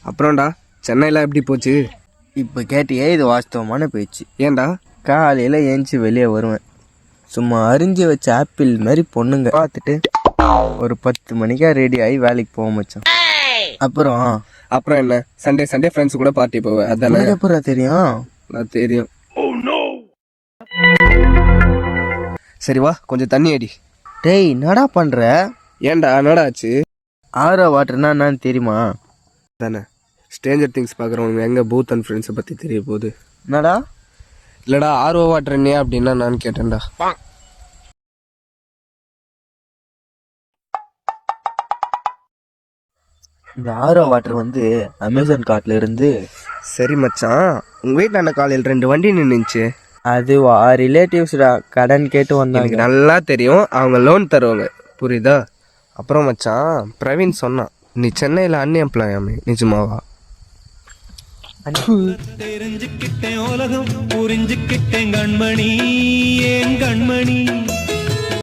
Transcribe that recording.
அப்புறம்டா சென்னையில் எப்படி போச்சு? இப்போ கேட்டியே, இது வாஸ்தவமான பேச்சு. ஏன்டா? காலையில் ஏஞ்சி வெளியே வருவேன், சும்மா அரிஞ்சு வச்ச ஆப்பிள் மாதிரி பொண்ணுங்க பார்த்துட்டு ஒரு 10 மணிக்கா ரெடி ஆகி வேலைக்கு போக மச்சான். அப்புறம் என்ன, சண்டே சண்டே ஃப்ரெண்ட்ஸ் கூட பார்ட்டி போவேன், அதானே? அப்புறம் தெரியும். நான் தெரியும். சரி வா, கொஞ்சம் தண்ணி அடி. டேய், என்னடா பண்ணுற? ஏன்டா, என்னடா ஆச்சு? ஆரோ வாட்டர்னா என்னன்னு தெரியுமா? தானே, ஸ்ட்ரேஞ்சர் திங்ஸ் பார்க்குறவங்க எங்கே பூத் அண்ட் ஃப்ரெண்ட்ஸை பற்றி தெரிய போகுது. என்னடா? இல்லைடா, ஆர்ஓ வாட்டர் என்ன அப்படின்னா நான் கேட்டேன்டா. இந்த ஆரோ வாட்டர் வந்து அமேசான் கார்ட்ல இருந்து. சரி மச்சான், உங்கள் வீட்டில் என்ன காலையில் 2 வண்டி நின்றுச்சு? அதுவா, ரிலேட்டிவ்ஸ்டா, கடன் கேட்டு வந்தாங்க. எனக்கு நல்லா தெரியும், அவங்க லோன் தருவாங்க, புரியுதா? அப்புறம் மச்சான், பிரவீன் சொன்னான் நீ சென்னையில் அன்எம்ப்ளாயாமே, நிஜமாவா? தெரிஞ்சுக்கிட்டேன் உலகம் புரிஞ்சுக்கிட்டேன் கண்மணி, ஏன் கண்மணி.